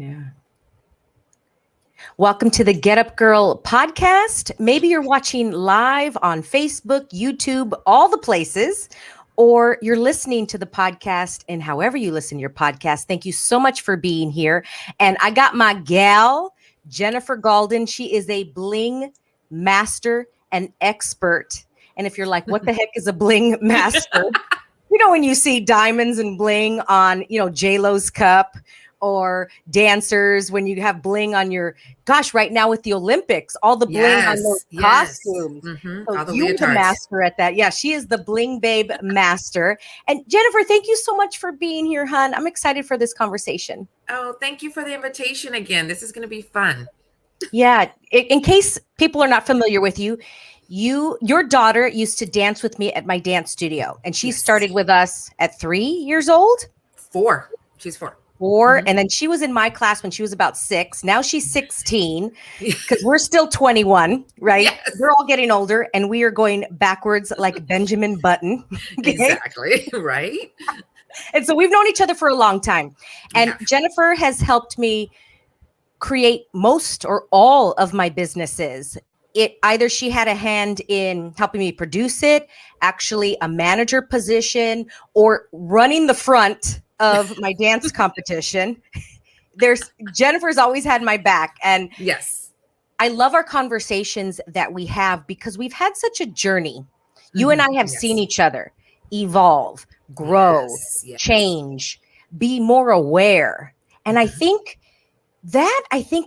Yeah. Welcome to the Get Up Girl podcast. Maybe you're watching live on Facebook, YouTube, all the places, or you're listening to the podcast and however you listen to your podcast. Thank you so much for being here. And I got my gal, Jennifer Gaulden. She is a bling master and expert. And if you're like, what the heck is a bling master? You know, when you see diamonds and bling on, J-Lo's cup, or dancers, when you have bling on your, right now with the Olympics, all the bling on those costumes. Mm-hmm. So all the you're leotards. the master at that. Yeah, she is the bling babe master. And Jennifer, thank you so much for being here, hon. I'm excited for this conversation. Oh, thank you for the invitation again. This is going to be fun. Yeah, in case people are not familiar with you, your daughter used to dance with me at my dance studio, and she started with us at 3 years old. 4. She's 4. And then she was in my class when she was about 6. Now she's 16 because we're still 21, right? Yes. We're all getting older and we are going backwards like Benjamin Button. Okay? Exactly, right? And so we've known each other for a long time. And Jennifer has helped me create most or all of my businesses. Either she had a hand in helping me produce it, actually a manager position, or running the front of my dance competition. Jennifer's always had my back. And yes, I love our conversations that we have because we've had such a journey. You and I have seen each other evolve, grow, change, be more aware. And I think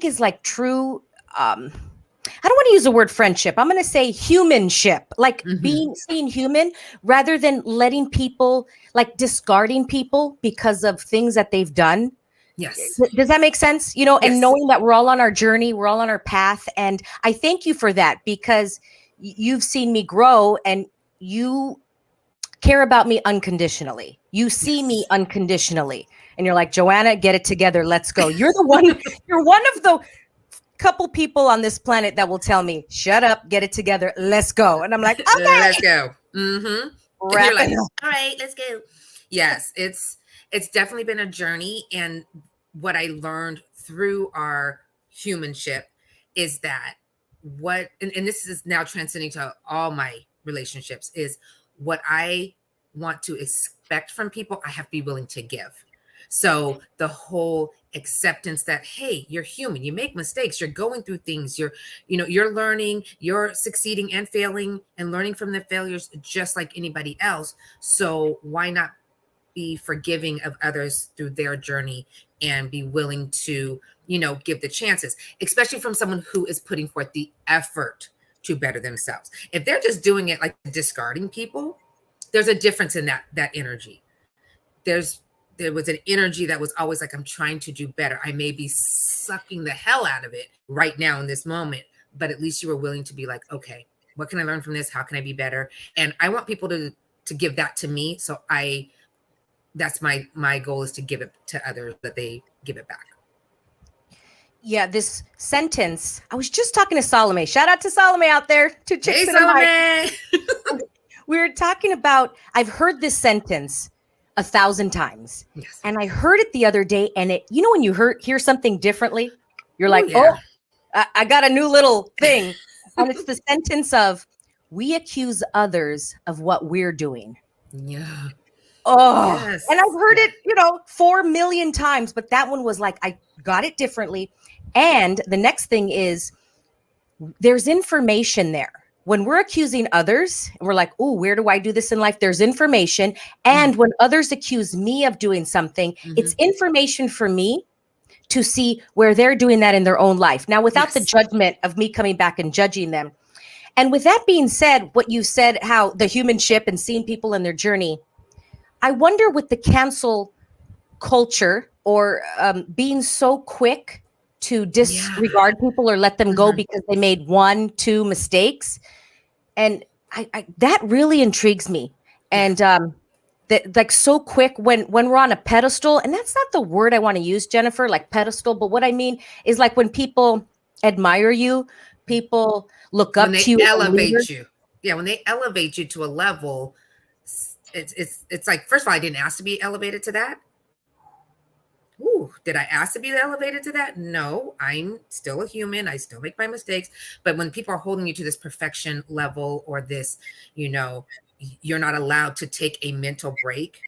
is like true, I don't want to use the word friendship. I'm going to say humanship, like seeing human rather than letting people, like discarding people because of things that they've done. Yes. Does that make sense? And knowing that we're all on our journey, we're all on our path. And I thank you for that because you've seen me grow and you care about me unconditionally. You see me unconditionally and you're like, Joanna, get it together. Let's go. You're one of the couple people on this planet that will tell me, shut up, get it together, let's go. And I'm like, okay, let's go. Mm-hmm. And you're like, all right, let's go. Yes, it's definitely been a journey. And what I learned through our humanship is that and this is now transcending to all my relationships, is what I want to expect from people, I have to be willing to give. So the whole acceptance that, hey, you're human, you make mistakes, you're going through things, you're learning, you're succeeding and failing and learning from the failures just like anybody else. So why not be forgiving of others through their journey and be willing to, give the chances, especially from someone who is putting forth the effort to better themselves. If they're just doing it like discarding people, there's a difference in that energy. There was an energy that was always like, I'm trying to do better. I may be sucking the hell out of it right now in this moment, but at least you were willing to be like, okay, what can I learn from this? How can I be better? And I want people to give that to me. So that's my goal, is to give it to others, that they give it back. Yeah, this sentence, I was just talking to Salome. Shout out to Salome out there. Two chicks hey, Salome. We were talking about, I've heard this sentence 1,000 times. Yes. And I heard it the other day, and when you hear something differently, you're like, I got a new little thing. And it's the sentence of, we accuse others of what we're doing. Yeah. Oh, yes. And I've heard it, 4 million times, but that one was like, I got it differently. And the next thing is, there's information there. When we're accusing others, and we're like, oh, where do I do this in life? There's information. And when others accuse me of doing something, it's information for me to see where they're doing that in their own life. Now, without the judgment of me coming back and judging them. And with that being said, what you said, how the humanship and seeing people in their journey, I wonder with the cancel culture or being so quick to disregard people or let them go because they made 1-2 mistakes. And I that really intrigues me. And that, like, so quick when we're on a pedestal, and that's not the word I want to use, Jennifer, like pedestal, but what I mean is like when people admire you, people look up to you, elevate you. Yeah, when they elevate you to a level, it's like, first of all, I didn't ask to be elevated to that. Ooh, did I ask to be elevated to that? No, I'm still a human. I still make my mistakes. But when people are holding you to this perfection level or this, you know, you're not allowed to take a mental break.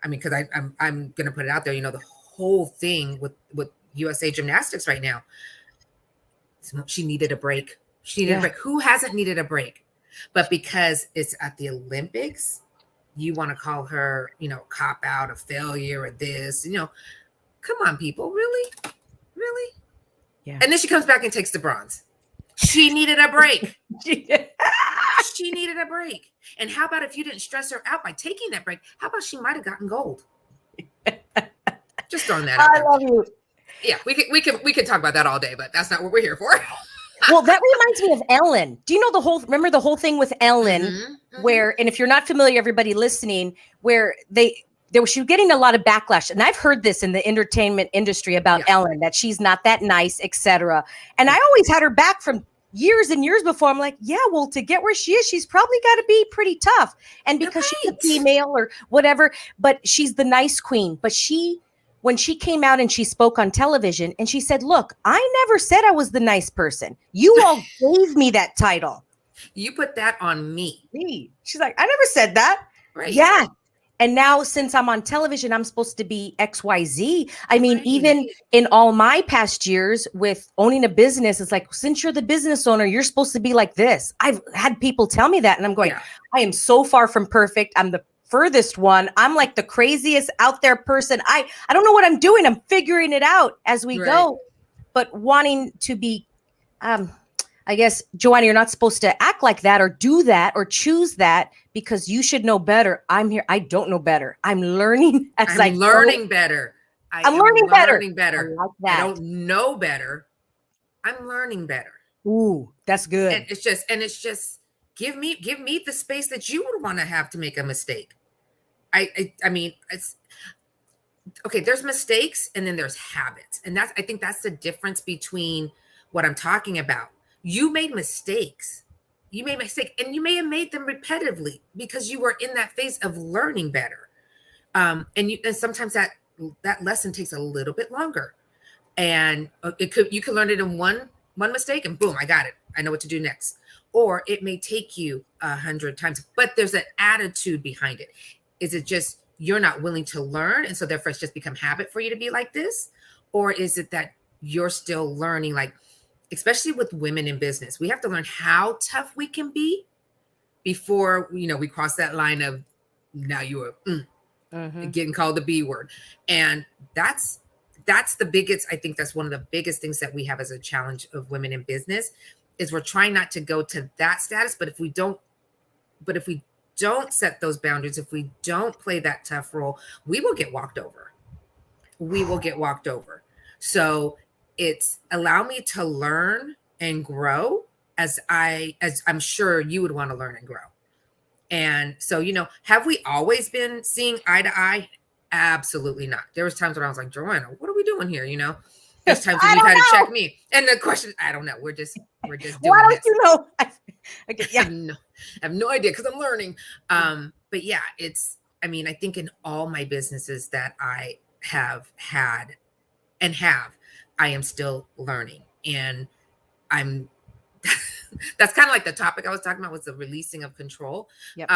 I mean, because I'm gonna put it out there, you know, the whole thing with USA Gymnastics right now, she needed a break. She needed a break. Who hasn't needed a break? But because it's at the Olympics, you want to call her, you know, cop out, a failure, or this, you know. Come on, people. Really? Really? Yeah. And then she comes back and takes the bronze. She needed a break. She needed a break. And how about if you didn't stress her out by taking that break? How about she might have gotten gold? Just throwing that out there. I love you. Yeah, we can talk about that all day, but that's not what we're here for. Well, that reminds me of Ellen. Do you know remember the whole thing with Ellen where, and if you're not familiar, everybody listening, where she was getting a lot of backlash. And I've heard this in the entertainment industry about Ellen, that she's not that nice, etc. And I always had her back from years and years before. I'm like, yeah, well, to get where she is, she's probably got to be pretty tough. And because she's a female or whatever, but she's the nice queen. But when she came out and she spoke on television and she said, look, I never said I was the nice person. You all gave me that title. You put that on me. She's like, I never said that. Right. Yeah. And now since I'm on television, I'm supposed to be XYZ. I mean, even in all my past years with owning a business, it's like, since you're the business owner, you're supposed to be like this. I've had people tell me that and I'm going, I am so far from perfect. I'm the furthest one. I'm like the craziest out there person. I don't know what I'm doing. I'm figuring it out as we go. But wanting to be, I guess, Joanna, you're not supposed to act like that or do that or choose that because you should know better. I'm here. I don't know better. I'm learning as I'm learning better. I'm learning better. I like that. I don't know better. I'm learning better. Ooh, that's good. And it's just give me the space that you would want to have to make a mistake. I mean, it's okay. There's mistakes and then there's habits. And I think that's the difference between what I'm talking about. You made mistakes. You made a mistake and you may have made them repetitively because you were in that phase of learning better. And sometimes that lesson takes a little bit longer. And you could learn it in one mistake and boom, I got it. I know what to do next. Or it may take you 100 times, but there's an attitude behind it. Is it just you're not willing to learn and so therefore it's just become habit for you to be like this? Or is it that you're still learning, like, especially with women in business, we have to learn how tough we can be before, you know, we cross that line of now you are getting called the B word. And that's the biggest, I think that's one of the biggest things that we have as a challenge of women in business is we're trying not to go to that status. But if we don't set those boundaries, if we don't play that tough role, we will get walked over. So it's allow me to learn and grow as I'm sure you would want to learn and grow. And so, you know, have we always been seeing eye to eye? Absolutely not. There was times when I was like, Joanna, what are we doing here? You know, there's times when you've had to check me. And the question, I don't know. We're just doing Why don't you know? I have no idea because I'm learning. But yeah, I think in all my businesses that I have had and have, I am still learning. And that's kind of like the topic I was talking about was the releasing of control. Yep.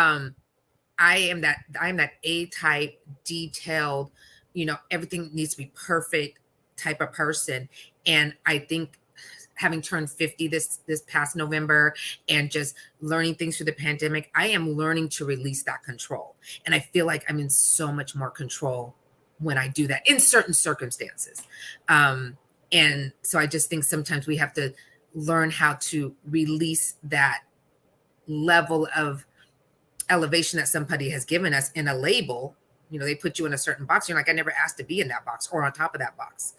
I am that A-type, detailed, you know, everything needs to be perfect type of person. And I think having turned 50 this past November and just learning things through the pandemic, I am learning to release that control. And I feel like I'm in so much more control when I do that in certain circumstances. And so I just think sometimes we have to learn how to release that level of elevation that somebody has given us in a label. You know, they put you in a certain box. You're like, I never asked to be in that box or on top of that box.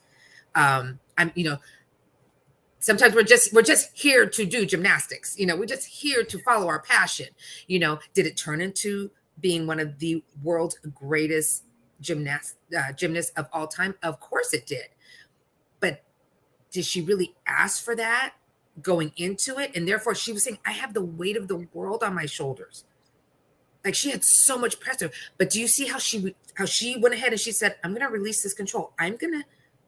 Sometimes we're just here to do gymnastics. You know, we're just here to follow our passion. You know, did it turn into being one of the world's greatest gymnasts of all time? Of course it did. But did she really ask for that going into it? And therefore she was saying, I have the weight of the world on my shoulders. Like she had so much pressure. But do you see how she went ahead and she said, I'm going to release this control. I'm going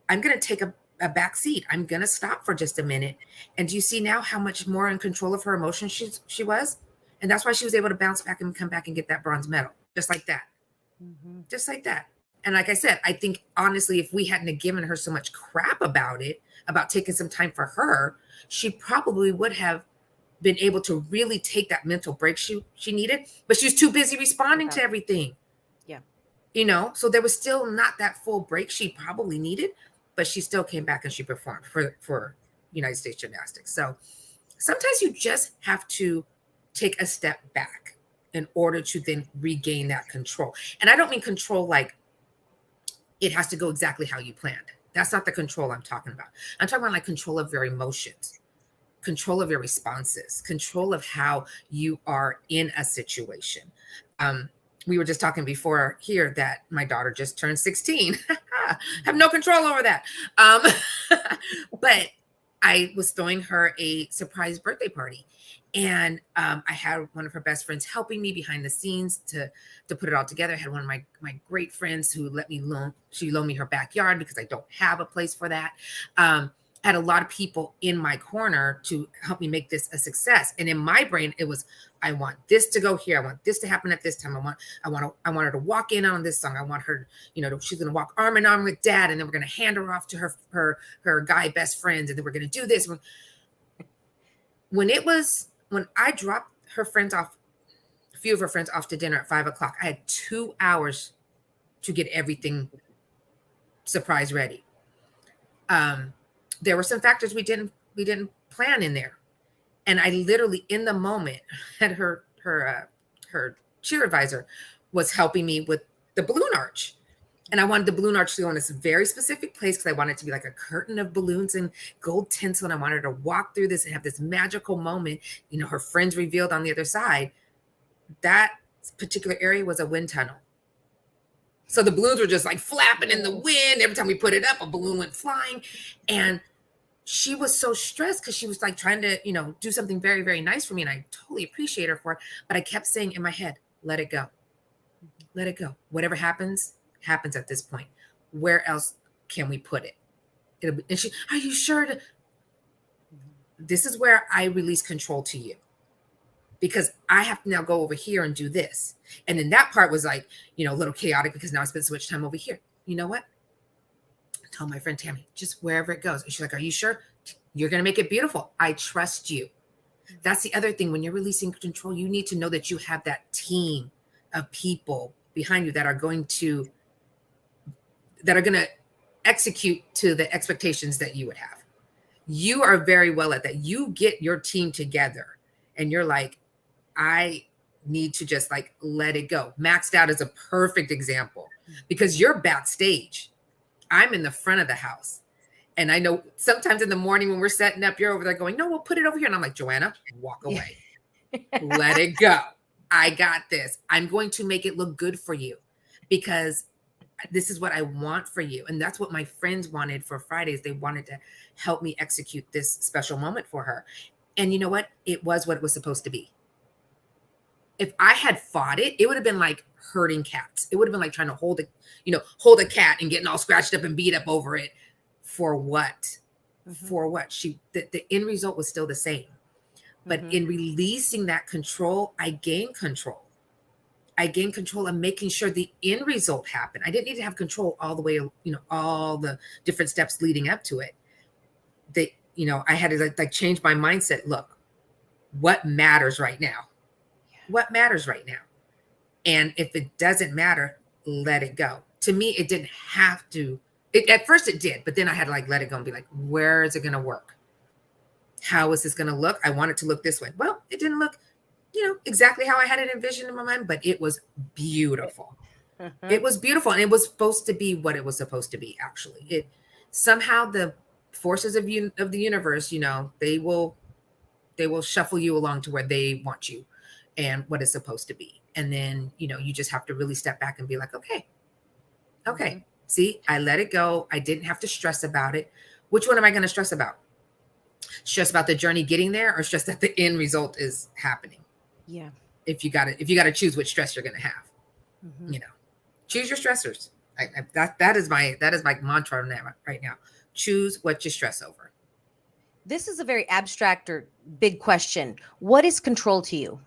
to take a back seat. I'm going to stop for just a minute. And do you see now how much more in control of her emotions she was? And that's why she was able to bounce back and come back and get that bronze medal. Just like that. Mm-hmm. Just like that. And like I said, I think honestly, if we hadn't given her so much crap about it, about taking some time for her, she probably would have been able to really take that mental break she needed, but she was too busy responding to everything. Yeah. You know, so there was still not that full break she probably needed, but she still came back and she performed for United States Gymnastics. So sometimes you just have to take a step back in order to then regain that control. And I don't mean control like it has to go exactly how you planned. That's not the control I'm talking about. I'm talking about like control of your emotions, control of your responses, control of how you are in a situation. We were just talking before here that my daughter just turned 16. Have no control over that. But I was throwing her a surprise birthday party. And I had one of her best friends helping me behind the scenes to put it all together. I had one of my great friends who she loaned me her backyard because I don't have a place for that. I had a lot of people in my corner to help me make this a success. And in my brain, it was, I want this to go here. I want this to happen at this time. I want her to walk in on this song. I want her, she's going to walk arm in arm with dad. And then we're going to hand her off to her guy best friends. And then we're going to do this. When I dropped her friends off, a few of her friends off to dinner at 5:00, I had 2 hours to get everything surprise ready. There were some factors we didn't plan in there. And I literally in the moment had her cheer advisor was helping me with the balloon arch. And I wanted the balloon arch to go in this very specific place because I wanted it to be like a curtain of balloons and gold tinsel. And I wanted her to walk through this and have this magical moment. Her friends revealed on the other side. That particular area was a wind tunnel. So the balloons were just like flapping in the wind. Every time we put it up, a balloon went flying. And she was so stressed because she was like trying to, do something very, very nice for me. And I totally appreciate her for it. But I kept saying in my head, let it go. Let it go. Whatever happens at this point. Where else can we put it? And she, are you sure? This is where I release control to you. Because I have to now go over here and do this. And then that part was like, a little chaotic because now I spent so much time over here. You know what? I told my friend Tammy, just wherever it goes. And she's like, are you sure? You're going to make it beautiful. I trust you. That's the other thing. When you're releasing control, you need to know that you have that team of people behind you that are going to execute to the expectations that you would have. You are very well at that. You get your team together and you're like, I need to just like let it go. Maxed Out is a perfect example because you're backstage. I'm in the front of the house. And I know sometimes in the morning when we're setting up, you're over there going, no, we'll put it over here. And I'm like, Joanna, walk away. Let it go. I got this. I'm going to make it look good for you because this is what I want for you. And that's what my friends wanted for Fridays. They wanted to help me execute this special moment for her. And you know what? It was what it was supposed to be. If I had fought it, it would have been like hurting cats. It would have been like trying to hold a cat and getting all scratched up and beat up over it. For what? Mm-hmm. For what? The end result was still the same. But in releasing that control, I gained control. I gained control of making sure the end result happened. I didn't need to have control all the way, all the different steps leading up to it. I had to like change my mindset. Look, what matters right now? What matters right now? And if it doesn't matter, let it go. To me, it didn't have to. At first it did, but then I had to like let it go and be like, where is it going to work? How is this going to look? I want it to look this way. Well, it didn't look, exactly how I had it envisioned in my mind, but it was beautiful. It was beautiful. And it was supposed to be what it was supposed to be, actually. It somehow the forces of the universe, they will shuffle you along to where they want you and what it's supposed to be. And then, you just have to really step back and be like, okay, see, I let it go. I didn't have to stress about it. Which one am I going to stress about? Stress about the journey getting there or stress that the end result is happening? Yeah. if you gotta choose which stress you're gonna have. You know, choose your stressors. That is my mantra right now. Choose what you stress over. This is a very abstract or big question. What is control to you?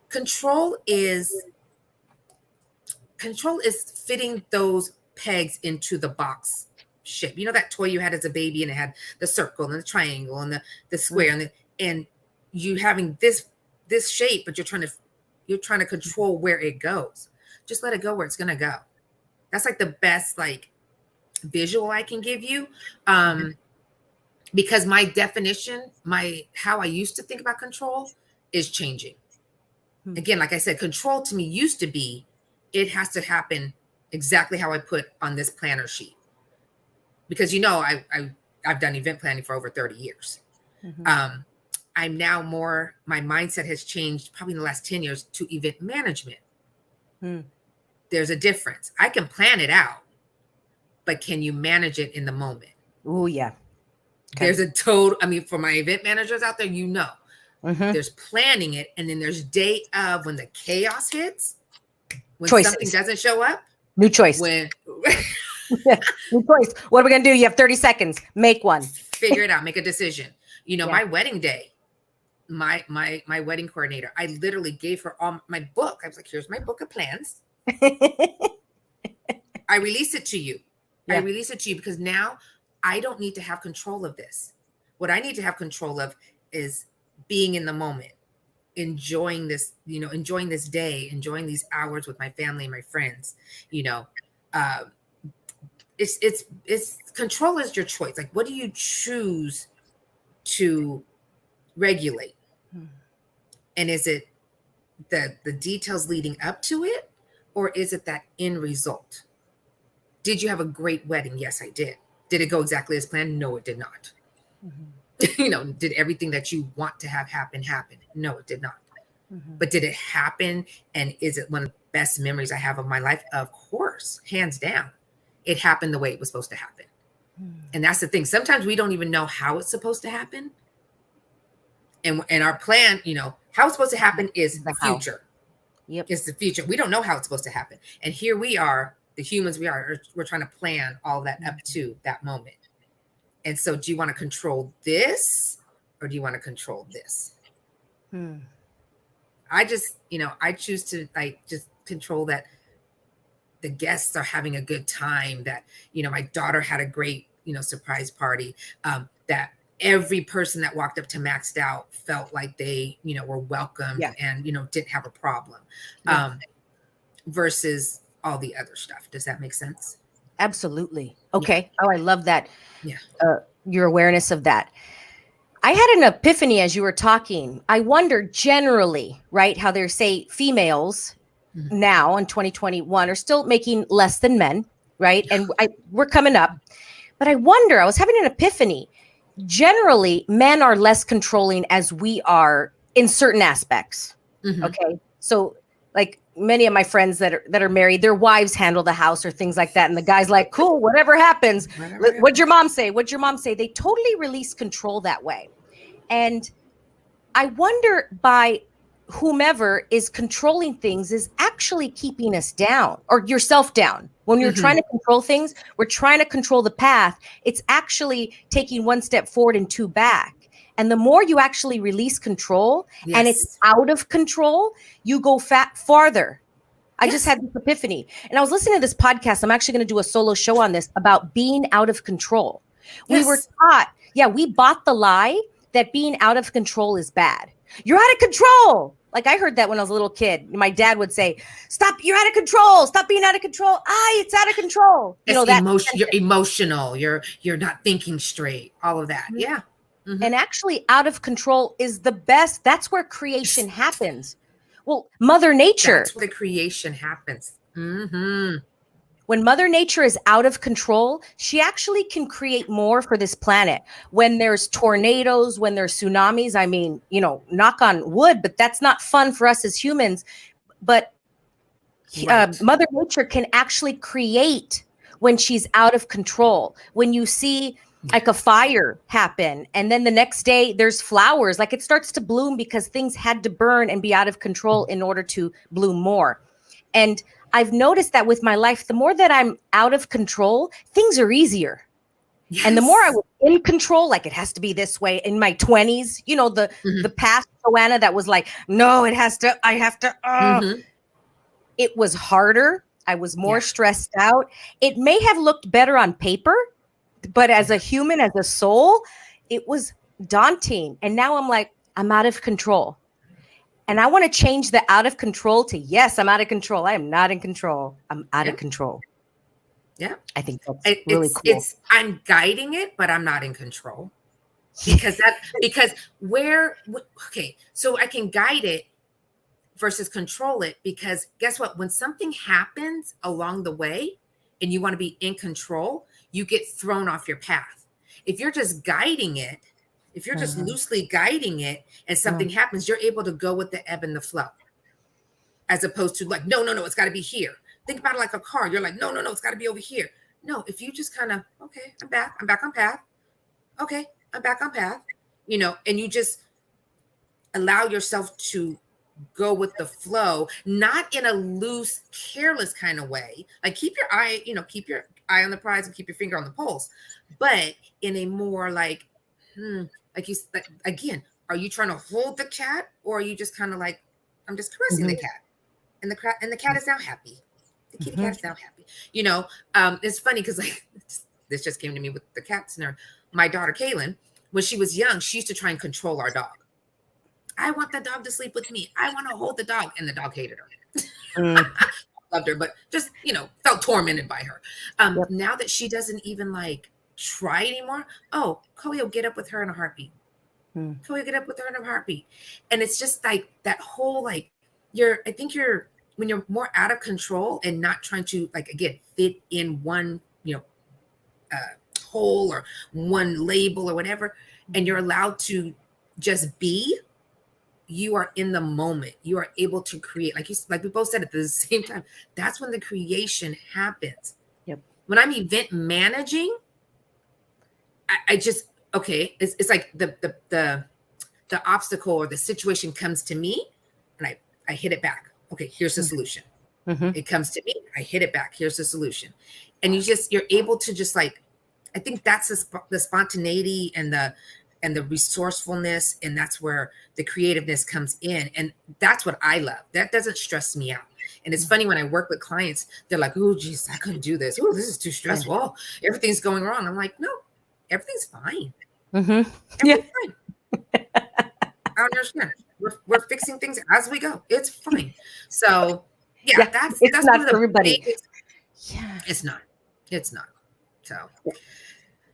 Control is fitting those pegs into the box shape. You know that toy you had as a baby, and it had the circle and the triangle and the square, and you having this shape, but you're trying to control where it goes. Just let it go where it's gonna go. That's like the best like visual I can give you. Because my definition, how I used to think about control is changing. Again, like I said, control to me used to be, it has to happen exactly how I put on this planner sheet. Because I've done event planning for over 30 years. I'm now my mindset has changed probably in the last 10 years to event management. There's a difference. I can plan it out, but can you manage it in the moment? Oh, yeah. Okay. There's a total, for my event managers out there, there's planning it, and then there's day of when the chaos hits, when something doesn't show up. New choice. New choice. What are we going to do? You have 30 seconds. Make one. Figure it out. Make a decision. My wedding day, my wedding coordinator, I literally gave her all my book. I was like, here's my book of plans. I release it to you. I release it to you because now I don't need to have control of this. What I need to have control of is being in the moment, enjoying this, enjoying this day, enjoying these hours with my family and my friends. It's control is your choice. Like, what do you choose to regulate? And is it the details leading up to it, or is it that end result? Did you have a great wedding? Yes, I did. Did it go exactly as planned? No, it did not. Did everything that you want to have happen? No, it did not. But did it happen? And is it one of the best memories I have of my life? Of course, hands down. It happened the way it was supposed to happen. And that's the thing. Sometimes we don't even know how it's supposed to happen. And our plan, how it's supposed to happen is the future. Yep. It's the future. We don't know how it's supposed to happen. And here we are, the humans we're trying to plan all that up to that moment. And so do you want to control this, or do you want to control this? I just, I choose to just control that the guests are having a good time, that, my daughter had a great, surprise party, that every person that walked up to Maxed Out felt like they, were welcomed and, didn't have a problem, versus all the other stuff. Does that make sense? Absolutely. Okay. Yeah. Oh, I love that. Yeah. Your awareness of that. I had an epiphany as you were talking. I wonder generally, right, how they say females now in 2021 are still making less than men, right? And we're coming up. But I wonder, I was having an epiphany. Generally, men are less controlling as we are in certain aspects. Okay. So like many of my friends that are married, their wives handle the house or things like that. And the guy's like, cool, whatever happens. What'd your mom say? What'd your mom say? They totally release control that way. And I wonder by whomever is controlling things is actually keeping us down, or yourself down. When you're trying to control things, we're trying to control the path. It's actually taking one step forward and two back. And the more you actually release control and it's out of control, you go farther. I just had this epiphany. And I was listening to this podcast. I'm actually going to do a solo show on this about being out of control. We were taught, we bought the lie that being out of control is bad. You're out of control. Like I heard that when I was a little kid. My dad would say, stop, you're out of control. Stop being out of control. It's out of control. You're emotional. You're not thinking straight. All of that. Yeah. And actually out of control is the best. That's where creation happens. Well, Mother Nature. That's where the creation happens. When Mother Nature is out of control, she actually can create more for this planet. When there's tornadoes, when there's tsunamis, I mean, knock on wood, but that's not fun for us as humans. But Mother Nature can actually create when she's out of control. When you see like a fire happen, and then the next day there's flowers, like it starts to bloom because things had to burn and be out of control in order to bloom more. And I've noticed that with my life, the more that I'm out of control, things are easier. Yes. And the more I was in control, like it has to be this way in my 20s, you know, the past Joanna that was like, no, I have to. It was harder. I was more stressed out. It may have looked better on paper, but as a human, as a soul, it was daunting. And now I'm like, I'm out of control. And I want to change the out of control to, yes, I'm out of control. I am not in control. I'm out of control. Yeah. I think that's really cool. I'm guiding it, but I'm not in control. So I can guide it versus control it, because guess what? When something happens along the way and you want to be in control, you get thrown off your path. If you're just guiding it, if you're just loosely guiding it and something happens, you're able to go with the ebb and the flow, as opposed to like, no, it's got to be here. Think about it like a car. You're like, no, it's got to be over here. No, if you just kind of, okay, I'm back on path. Okay, I'm back on path, you know, and you just allow yourself to go with the flow, not in a loose, careless kind of way. Like keep your eye on the prize and keep your finger on the pulse, but in a more like, again, are you trying to hold the cat, or are you just kind of like, I'm just caressing the cat, and the cat is now happy. The kitty cat is now happy. You know, it's funny because like this just came to me with the cat scenario. My daughter Kaylin, when she was young, she used to try and control our dog. I want the dog to sleep with me. I want to hold the dog, and the dog hated her. Loved her, but just, you know, felt tormented by her. Now that she doesn't even like try anymore. Oh, Chloe will get up with her in a heartbeat. Chloe will get up with her in a heartbeat. And it's just like that whole, like, when you're more out of control and not trying to, like, again, fit in one, you know, hole or one label or whatever, and you're allowed to just be, you are in the moment. You are able to create, like we both said at the same time. That's when the creation happens. Yep. When I'm event managing, I just, okay, it's like the obstacle or the situation comes to me, and I hit it back. Okay, here's the solution. It comes to me, I hit it back. Here's the solution. And you're able to just like, I think that's the spontaneity and the resourcefulness, and that's where the creativeness comes in. And that's what I love. That doesn't stress me out. And it's funny when I work with clients, they're like, oh, geez, I couldn't do this. Oh, this is too stressful. Oh, everything's going wrong. I'm like, no, everything's fine. Everything's fine. I understand. We're fixing things as we go. It's fine. So that's not for everybody. It's not. So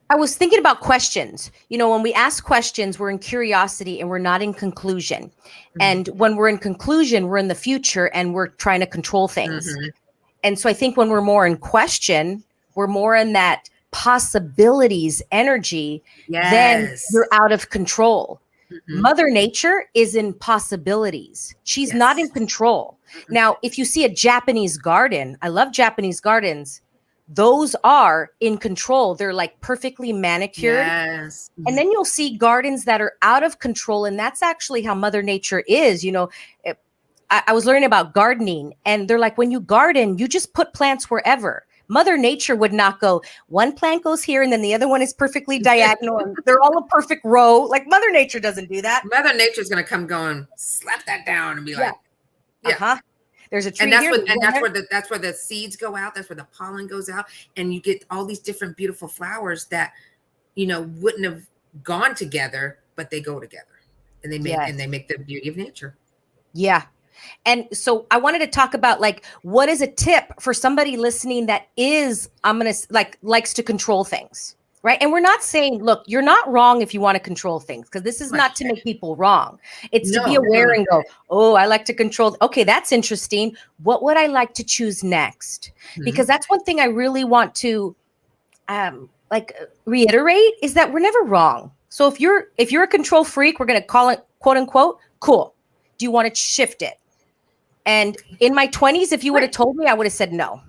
I was thinking about questions. You know, when we ask questions, we're in curiosity and we're not in conclusion. And when we're in conclusion, we're in the future and we're trying to control things. And so I think when we're more in question, we're more in that possibilities energy, then you're out of control. Mother Nature is in possibilities. She's not in control. Now, if you see a Japanese garden, I love Japanese gardens. Those are in control. They're like perfectly manicured. And then you'll see gardens that are out of control. And that's actually how Mother Nature is. You know, I was learning about gardening, and they're like, when you garden, you just put plants wherever. Mother Nature would not go, one plant goes here and then the other one is perfectly diagonal and they're all a perfect row. Like Mother Nature doesn't do that. Mother Nature's going to come going, slap that down and be like, there's a tree and here. That's where the seeds go out. That's where the pollen goes out. And you get all these different beautiful flowers that, you know, wouldn't have gone together, but they go together and they make the beauty of nature. Yeah. And so I wanted to talk about, like, what is a tip for somebody listening that likes to control things, right? And we're not saying, look, you're not wrong if you want to control things, because this is not to make people wrong. It's to be aware and go, oh, I like to control. Okay, that's interesting. What would I like to choose next? Because that's one thing I really want to reiterate, is that we're never wrong. So if you're a control freak, we're going to call it, quote unquote, cool. Do you want to shift it? And in my 20s, if you would have told me, I would have said no.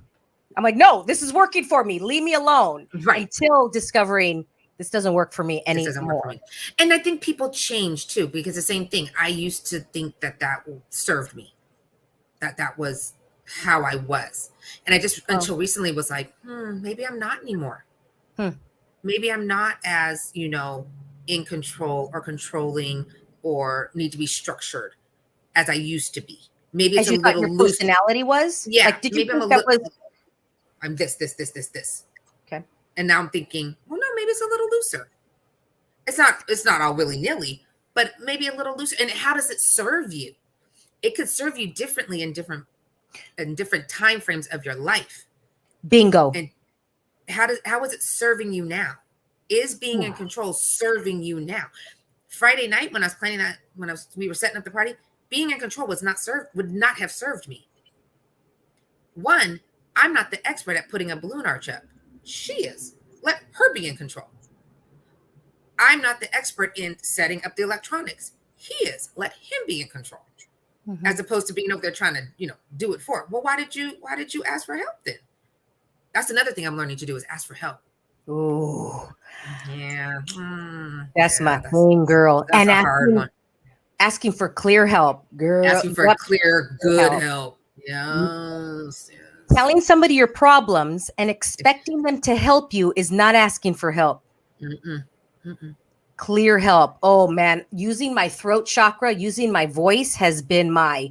I'm like, no, this is working for me. Leave me alone. Until discovering this doesn't work for me This doesn't work for anymore. me. And I think people change too, because the same thing. I used to think that served me, that was how I was. And I just, until recently was like, maybe I'm not anymore. Maybe I'm not as, in control or controlling or need to be structured as I used to be. Maybe it's as you a thought little your loose. personality was? Yeah. Like, did you Maybe think that was I'm this. okay? And now I'm thinking, well, no, maybe it's a little looser. It's not all willy-nilly, but maybe a little looser. And how does it serve you? It could serve you differently in different time frames of your life. Bingo. And how is it serving you now? Is being in control serving you now? Friday night when I was planning that, we were setting up the party, being in control would not have served me. One, I'm not the expert at putting a balloon arch up. She is. Let her be in control. I'm not the expert in setting up the electronics. He is. Let him be in control. As opposed to being over there trying to, do it for him. Well, why did you ask for help then? That's another thing I'm learning to do, is ask for help. Ooh. Yeah. That's my thing, girl. That's a hard one. Asking for clear help, girl. Asking for clear, good help. Yes. Telling somebody your problems and expecting them to help you is not asking for help. Clear help. Oh man, using my throat chakra, using my voice has been my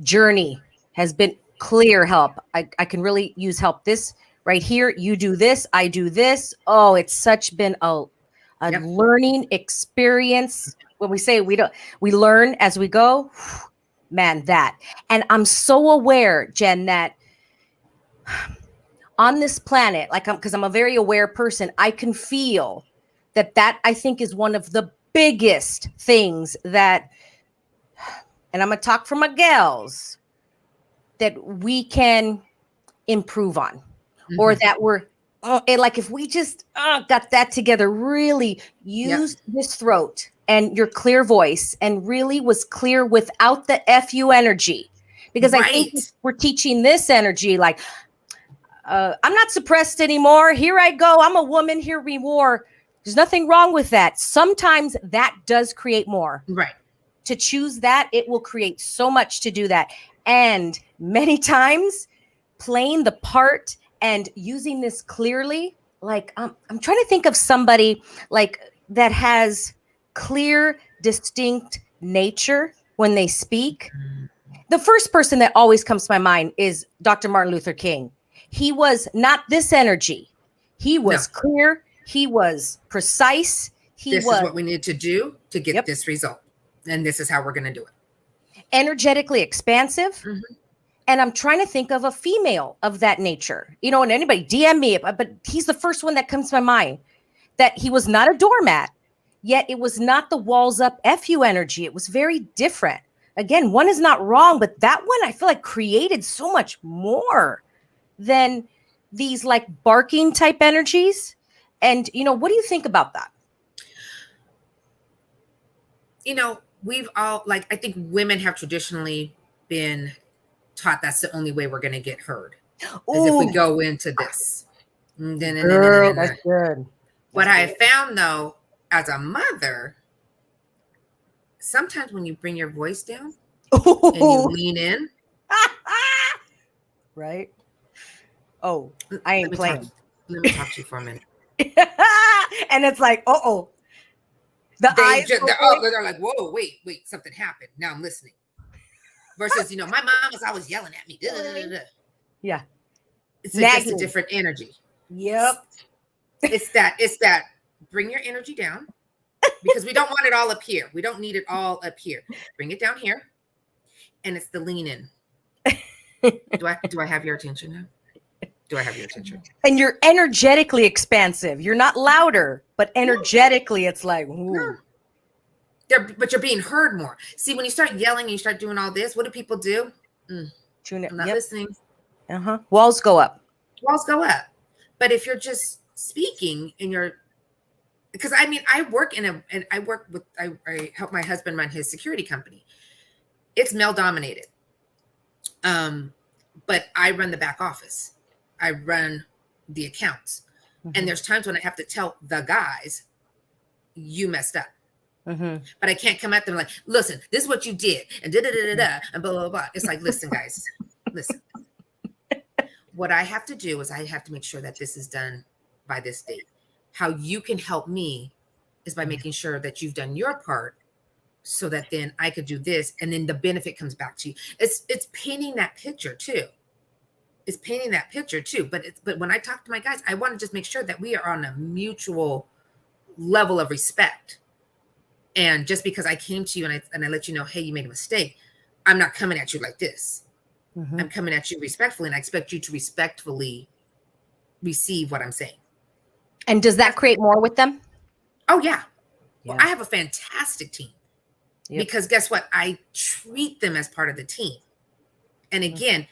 journey, has been clear help. I can really use help. This right here, you do this, I do this. Oh, it's been a learning experience. When we say we learn as we go, man, that. And I'm so aware, Jen, that on this planet, because I'm a very aware person, I can feel that I think is one of the biggest things that, and I'm going to talk for my gals, that we can improve on, or that we're, if we just got that together, really use this throat and your clear voice and really was clear without the FU energy. Because I think we're teaching this energy, like, I'm not suppressed anymore. Here I go. I'm a woman. Here we war. There's nothing wrong with that. Sometimes that does create more. Right. To choose that, it will create so much to do that. And many times playing the part and using this clearly, like I'm trying to think of somebody like that has clear, distinct nature when they speak. The first person that always comes to my mind is Dr. Martin Luther King. He was not this energy. He was clear. He was precise. This is what we need to do to get this result. And this is how we're going to do it. Energetically expansive. And I'm trying to think of a female of that nature. And anybody DM me, but he's the first one that comes to my mind. That he was not a doormat, yet it was not the walls up FU energy. It was very different. Again, one is not wrong, but that one I feel like created so much more than these like barking type energies. And, what do you think about that? We've all, I think women have traditionally been taught that's the only way we're going to get heard. Is if we go into this. Girl, that's good. What I found, though, as a mother, sometimes when you bring your voice down and you lean in. Right? Oh, I ain't playing. Let me talk to you for a minute. And it's like, the eyes. They're like, whoa, wait, something happened. Now I'm listening. Versus, my mom was always yelling at me. Yeah. It's just a different energy. Yep. It's that bring your energy down, because we don't want it all up here. We don't need it all up here. Bring it down here. And it's the lean in. Do I have your attention now? Do I have your attention? And you're energetically expansive. You're not louder, but energetically it's like, ooh. But you're being heard more. See, when you start yelling and you start doing all this, what do people do? Tune it. I'm not listening. Walls go up. But if you're just speaking and because I work I help my husband run his security company. It's male dominated. But I run the back office. I run the accounts. And there's times when I have to tell the guys, you messed up. Mm-hmm. But I can't come at them like, listen, this is what you did, and da da da da da, and blah blah blah. It's like, listen, guys, listen. What I have to do is I have to make sure that this is done by this date. How you can help me is by making sure that you've done your part, so that then I could do this, and then the benefit comes back to you. It's painting that picture too. It's painting that picture too. But when I talk to my guys, I want to just make sure that we are on a mutual level of respect. And just because I came to you and I let you know, hey, you made a mistake, I'm not coming at you like this. Mm-hmm. I'm coming at you respectfully, and I expect you to respectfully receive what I'm saying. And does that create more with them? Oh, yeah. Well, I have a fantastic team. Yep. Because guess what? I treat them as part of the team. And again,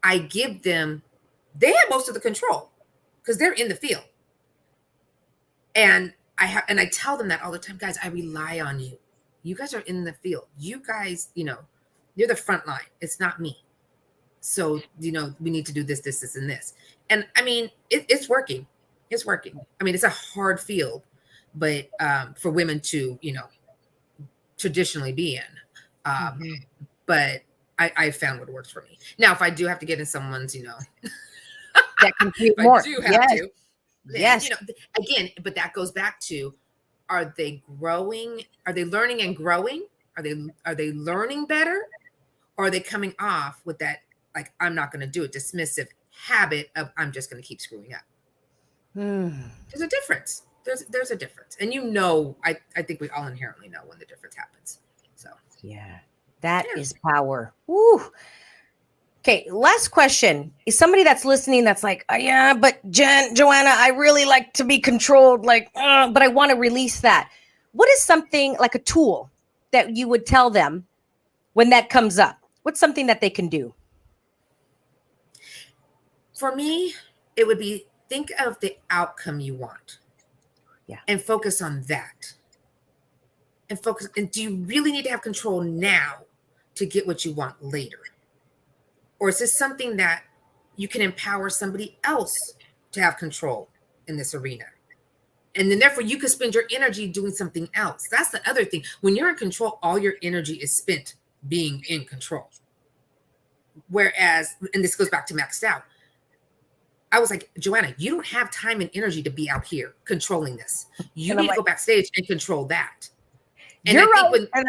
I give them, they have most of the control because they're in the field. And I tell them that all the time, guys, I rely on you. You guys are in the field. You guys, you're the front line. It's not me. So, we need to do this, this, this, and this. And I mean, it's working. It's working. I mean, it's a hard field, but for women to, traditionally be in. But I found what works for me. Now, if I do have to get in someone's, that can be more. I do have to. Then, yes. Again, but that goes back to, are they growing? Are they learning and growing? Are they learning better? Or are they coming off with that, like, I'm not going to do it, dismissive habit of, I'm just going to keep screwing up? There's a difference. There's a difference. And I think we all inherently know when the difference happens. So yeah, that is power. Woo. Okay, last question. Is somebody that's listening that's like, yeah, but Joanna, I really like to be controlled, but I want to release that. What is something like a tool that you would tell them when that comes up? What's something that they can do? For me, it would be, think of the outcome you want. Yeah. And focus on that. And do you really need to have control now to get what you want later? Or is this something that you can empower somebody else to have control in this arena? And then therefore you can spend your energy doing something else. That's the other thing. When you're in control, all your energy is spent being in control. Whereas, and this goes back to maxed out, I was like, Joanna, you don't have time and energy to be out here controlling this. You need to go backstage and control that. And you're I think right.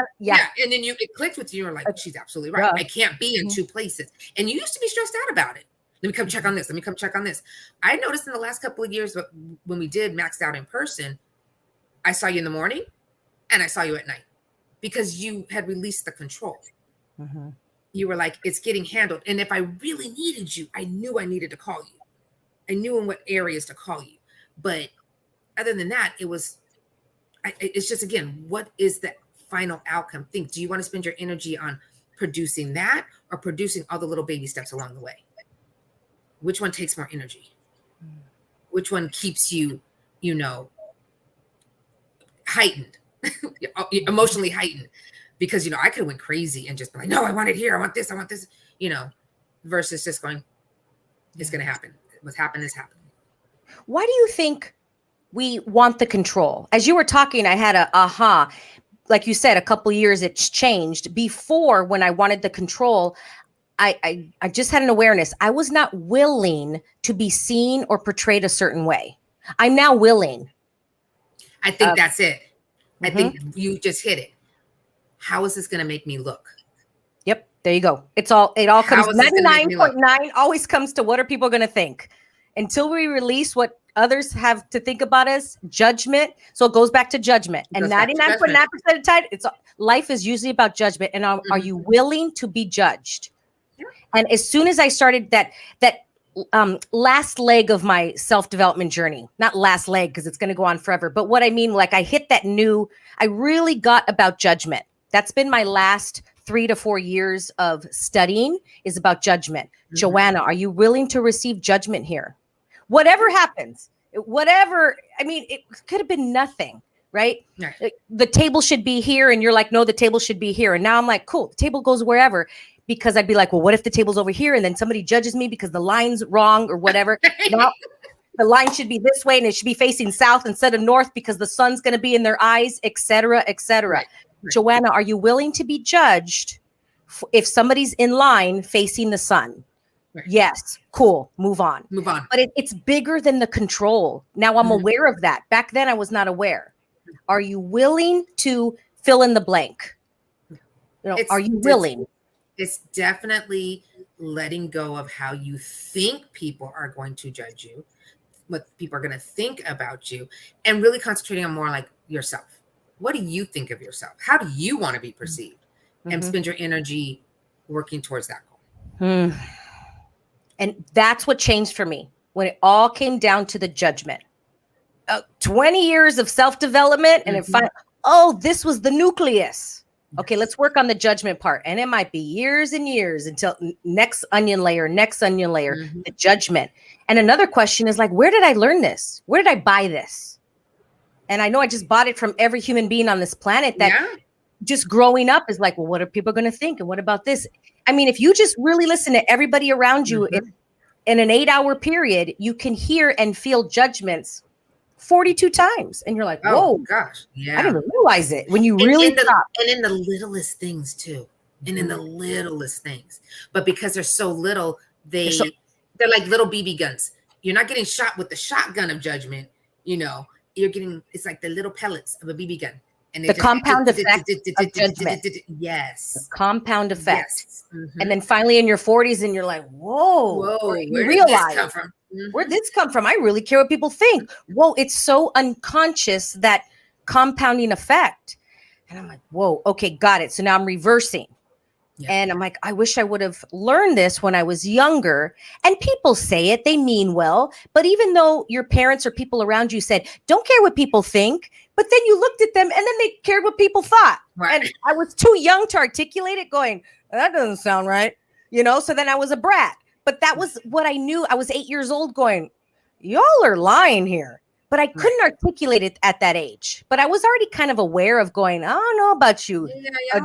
And then it clicked with you. You're like, she's absolutely right. I can't be in two places. And you used to be stressed out about it. Let me come check on this. Let me come check on this. I noticed in the last couple of years when we did Maxed Out in person, I saw you in the morning and I saw you at night because you had released the control. Mm-hmm. You were like, it's getting handled. And if I really needed you, I knew I needed to call you. I knew in what areas to call you. But other than that, it's just, again, what is the final outcome? Think, do you want to spend your energy on producing that or producing all the little baby steps along the way? Which one takes more energy? Which one keeps you, heightened, emotionally heightened? Because, I could have went crazy and just been like, no, I want it here. I want this, versus just going, it's going to happen. What's happened is happening. Why do you think we want the control? As you were talking, I had a aha. Like you said, a couple of years it's changed. Before, when I wanted the control, I just had an awareness. I was not willing to be seen or portrayed a certain way. I'm now willing. I think that's it. I think you just hit it. How is this going to make me look? Yep. There you go. It all comes 99.9 always comes to what are people going to think? Until we release what others have to think about us, judgment. So it goes back to judgment. And 99.9% of the time, life is usually about judgment. And are you willing to be judged? Yeah. And as soon as I started that last leg of my self-development journey, not last leg because it's going to go on forever, but what I mean, like I hit that I really got about judgment. That's been my last 3 to 4 years of studying is about judgment. Mm-hmm. Joanna, are you willing to receive judgment here? Whatever happens, it could have been nothing, right? Right. The table should be here. And you're like, no, the table should be here. And now I'm like, cool, the table goes wherever. Because I'd be like, well, what if the table's over here? And then somebody judges me because the line's wrong or whatever. the line should be this way and it should be facing south instead of north because the sun's going to be in their eyes, etc., etc. Right. Joanna, are you willing to be judged if somebody's in line facing the sun? Right. Yes. Cool. Move on. But it's bigger than the control. Now I'm aware of that. Back then I was not aware. Are you willing to fill in the blank? Are you willing? It's definitely letting go of how you think people are going to judge you, what people are going to think about you, and really concentrating on more like yourself. What do you think of yourself? How do you want to be perceived? And spend your energy working towards that goal. And that's what changed for me when it all came down to the judgment. 20 years of self-development and this was the nucleus. Okay, let's work on the judgment part. And it might be years and years until next onion layer, the judgment. And another question is like, where did I learn this? Where did I buy this? And I know I just bought it from every human being on this planet that just growing up is like, well, what are people going to think? And what about this? I mean, if you just really listen to everybody around you in an 8-hour period, you can hear and feel judgments 42 times. And you're like, whoa, gosh. Yeah. I didn't realize it when you really stop. And in the littlest things too. And in the littlest things. But because they're so little, they're like little BB guns. You're not getting shot with the shotgun of judgment. You're getting, it's like the little pellets of a BB gun. And the compound effect of judgment. Yes. The compound effect. Yes. And then finally in your 40s and you're like, whoa, where did this come from? Where'd this come from? I really care what people think. Whoa, it's so unconscious, that compounding effect. And I'm like, whoa, okay, got it. So now I'm reversing. Yeah. And I'm like, I wish I would have learned this when I was younger. And people say it, they mean well. But even though your parents or people around you said, don't care what people think, but then you looked at them and then they cared what people thought. Right. And I was too young to articulate it, going, that doesn't sound right. So then I was a brat. But that was what I knew. I was 8 years old going, y'all are lying here. But I couldn't articulate it at that age. But I was already kind of aware of going, I don't know about you. Yeah,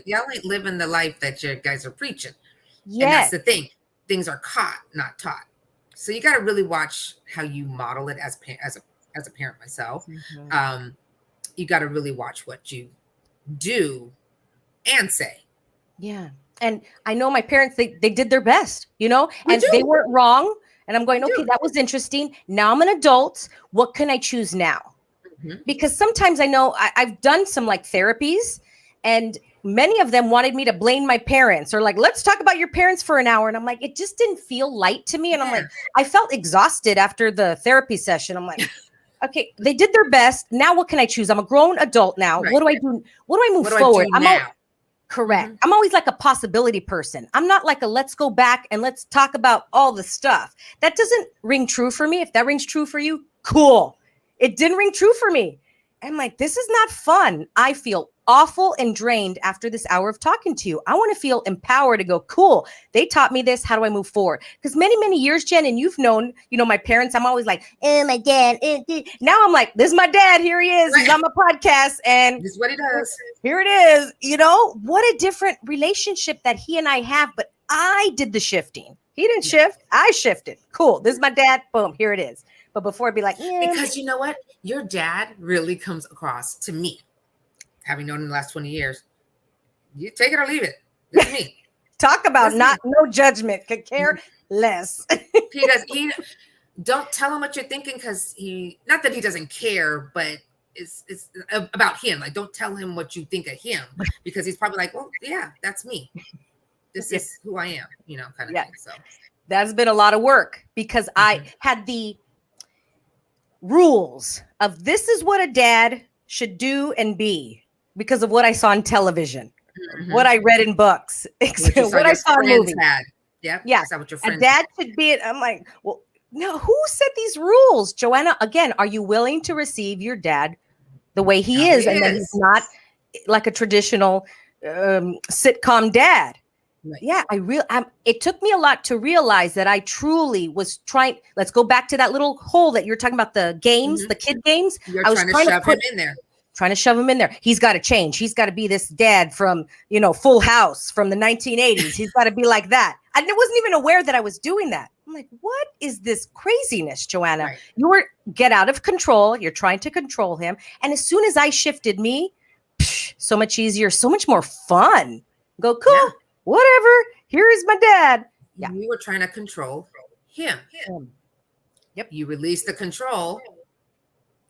y'all ain't living the life that you guys are preaching. Yeah. And that's the thing. Things are caught, not taught. So you got to really watch how you model it as a parent myself. You got to really watch what you do and say. Yeah. And I know my parents, they did their best, and they weren't wrong. And I'm going, okay, that was interesting. Now I'm an adult. What can I choose now? Because sometimes I know I've done some like therapies, and many of them wanted me to blame my parents or like, let's talk about your parents for an hour. And I'm like, it just didn't feel light to me. And I'm like, I felt exhausted after the therapy session. I'm like, okay, they did their best. Now what can I choose? I'm a grown adult now. Right. What do I do? What do I move forward? Correct. I'm always like a possibility person. I'm not like a let's go back and let's talk about all the stuff. That doesn't ring true for me. If that rings true for you, cool. It didn't ring true for me. I'm like, this is not fun. I feel awful and drained after this hour of talking to you. I want to feel empowered to go, cool. They taught me this. How do I move forward? Because many, many years, Jen, and you've known, my parents, I'm always like, my dad. Now I'm like, this is my dad. Here he is. He's on my podcast. And this is what he does. Here it is. What a different relationship that he and I have. But I did the shifting. He didn't shift. I shifted. Cool. This is my dad. Boom. Here it is. But before it'd be like, because you know what? Your dad really comes across to me, having known him the last 20 years. You take it or leave it. This is me. Talk about no judgment. Could care less. He don't tell him what you're thinking, because not that he doesn't care, but it's about him. Like, don't tell him what you think of him, because he's probably like, well, yeah, that's me. This is who I am, kind of thing. So that's been a lot of work, because I had the rules of this is what a dad should do and be, because of what I saw on television, what I read in books, what I saw in movies. Yeah. Is that what your friend a dad should be it? I'm like, well, no, who set these rules? Joanna, again, are you willing to receive your dad the way he is? And then he's not like a traditional sitcom dad. Right. Yeah, it took me a lot to realize that I truly was trying. Let's go back to that little hole that you're talking about, the games, the kid games. I was trying to shove him in there. Trying to shove him in there. He's got to change. He's got to be this dad from, Full House from the 1980s. He's got to be like that. I wasn't even aware that I was doing that. I'm like, what is this craziness, Joanna? Right. You get out of control. You're trying to control him. And as soon as I shifted me, so much easier, so much more fun. Go, cool, whatever. Here is my dad. Yeah. You were trying to control him. Yep. You release the control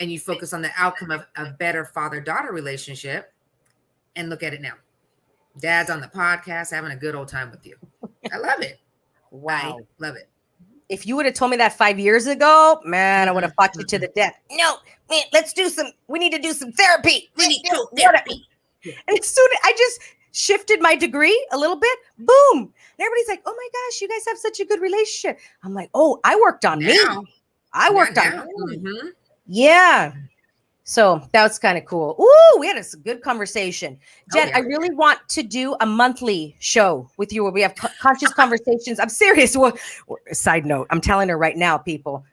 and you focus on the outcome of a better father-daughter relationship. And look at it now. Dad's on the podcast having a good old time with you. I love it. Wow. I love it. If you would have told me that 5 years ago, man, I would have fought you to the death. No, man, we need to do some therapy. We need therapy. And as soon as I just shifted my degree a little bit, boom. And everybody's like, oh my gosh, you guys have such a good relationship. I'm like, oh, I worked on me. I worked on me. Mm-hmm. Yeah. So that was kind of cool. Ooh, we had a good conversation. Jen, I really want to do a monthly show with you where we have conscious conversations. I'm serious. Well, side note, I'm telling her right now, people.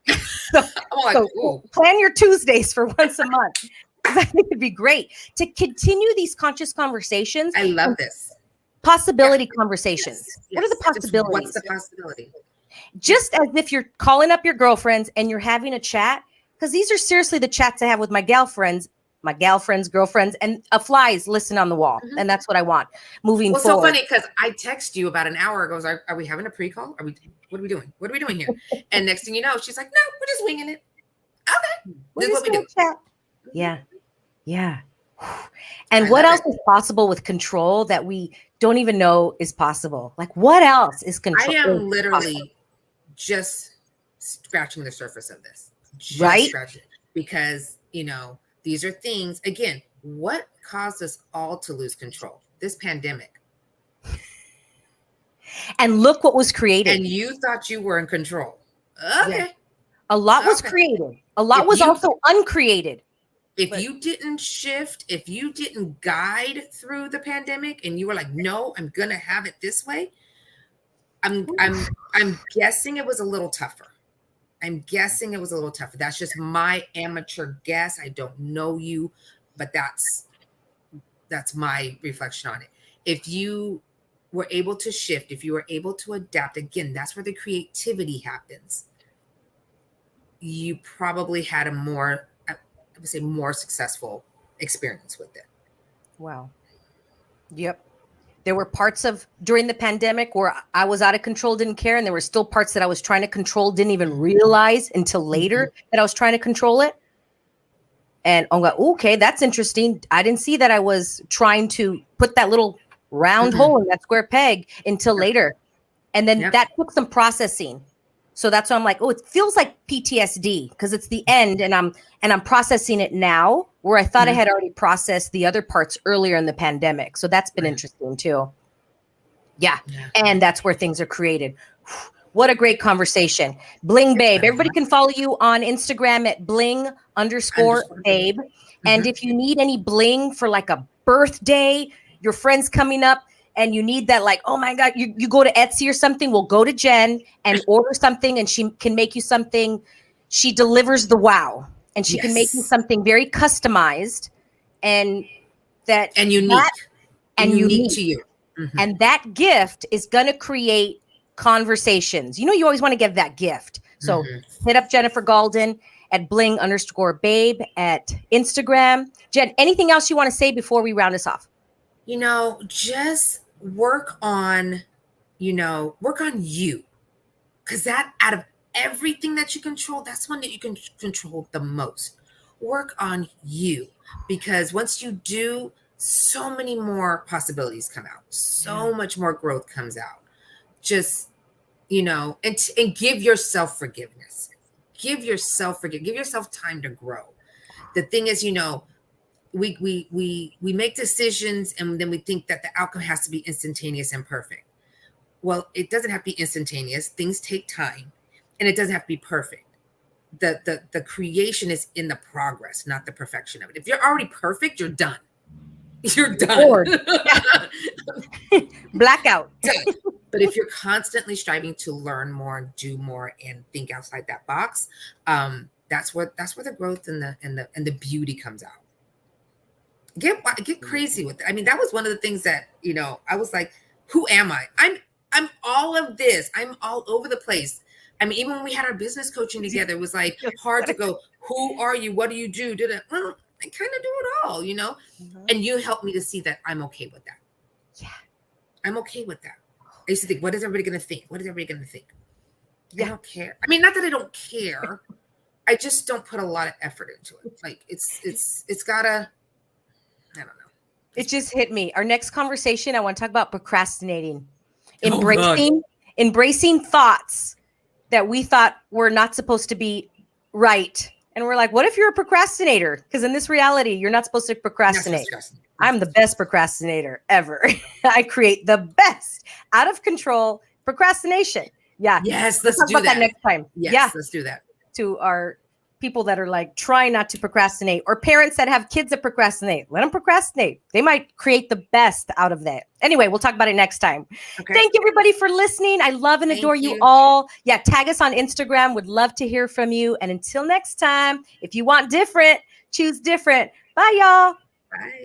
So plan your Tuesdays for once a month. I think it'd be great to continue these conscious conversations. I love this. Possibility conversations. What are the possibilities? What's the possibility? Just as if you're calling up your girlfriends and you're having a chat. Because these are seriously the chats I have with my gal friends, girlfriends, and a flies listen on the wall. Mm-hmm. And that's what I want moving forward. Well, so funny because I text you about an hour ago. Are we having a pre-call? What are we doing? What are we doing here? And next thing you know, she's like, no, we're just winging it. Okay. This is what we do. Chat. Yeah. Yeah. And what else is possible with control that we don't even know is possible? Like what else is control? I am literally just scratching the surface of this. Right? Because, these are things, again, what caused us all to lose control? This pandemic. And look what was created. And you thought you were in control. Okay. Yeah. A lot was created. A lot was also uncreated. If you didn't shift, if you didn't guide through the pandemic and you were like, no, I'm going to have it this way. I'm guessing it was a little tougher. That's just my amateur guess. I don't know you, but that's my reflection on it. If you were able to shift, if you were able to adapt, again, that's where the creativity happens. You probably had a more successful experience with it. Wow. Yep. There were parts during the pandemic where I was out of control, didn't care. And there were still parts that I was trying to control, didn't even realize until later that I was trying to control it. And I'm like, okay, that's interesting. I didn't see that I was trying to put that little round hole in that square peg until later. And then that took some processing. So that's why I'm like, oh, it feels like PTSD because it's the end and I'm processing it now where I thought I had already processed the other parts earlier in the pandemic. So that's been interesting too. Yeah. And that's where things are created. What a great conversation. Bling Babe. Everybody can follow you on Instagram at bling_babe. And if you need any bling for like a birthday, your friend's coming up, and you need that, like, oh my God, you go to Etsy or something, we'll go to Jen and order something and she can make you something. She delivers the wow. And she can make you something very customized and unique. And unique to you. Mm-hmm. And that gift is going to create conversations. You always want to give that gift. So hit up Jennifer Gaulden at bling_babe at Instagram. Jen, anything else you want to say before we round us off? Just work on you. Because that, out of everything that you control, that's one that you can control the most. Work on you. Because once you do, so many more possibilities come out. So much more growth comes out. Just, and give yourself forgiveness. Give yourself time to grow. The thing is, we make decisions and then we think that the outcome has to be instantaneous and perfect. Well, it doesn't have to be instantaneous. Things take time, and it doesn't have to be perfect. The creation is in the progress, not the perfection of it. If you're already perfect, you're done. You're done. Blackout. Done. But if you're constantly striving to learn more, do more, and think outside that box, that's where the growth and the beauty comes out. Get crazy with it. I mean, that was one of the things that, I was like, who am I? I'm all of this. I'm all over the place. I mean, even when we had our business coaching together, it was like hard to go, who are you? What do you do? Well, I kind of do it all, you know? And you helped me to see that I'm okay with that. Yeah. I'm okay with that. I used to think, what is everybody going to think? What is everybody going to think? I don't care. I mean, not that I don't care. I just don't put a lot of effort into it. Like it's gotta, I don't know. It just hit me. Our next conversation, I want to talk about procrastinating. Embracing thoughts that we thought were not supposed to be right. And we're like, what if you're a procrastinator? Because in this reality, you're not supposed to procrastinate. I'm the best procrastinator ever. I create the best out of control procrastination. Yeah. Yes, let's do that next time. Yes, let's do that. To our people that are like trying not to procrastinate, or parents that have kids that procrastinate. Let them procrastinate. They might create the best out of that. Anyway, we'll talk about it next time. Okay. Thank you, everybody, for listening. I love and adore you all. Yeah, tag us on Instagram. Would love to hear from you. And until next time, if you want different, choose different. Bye, y'all. Bye.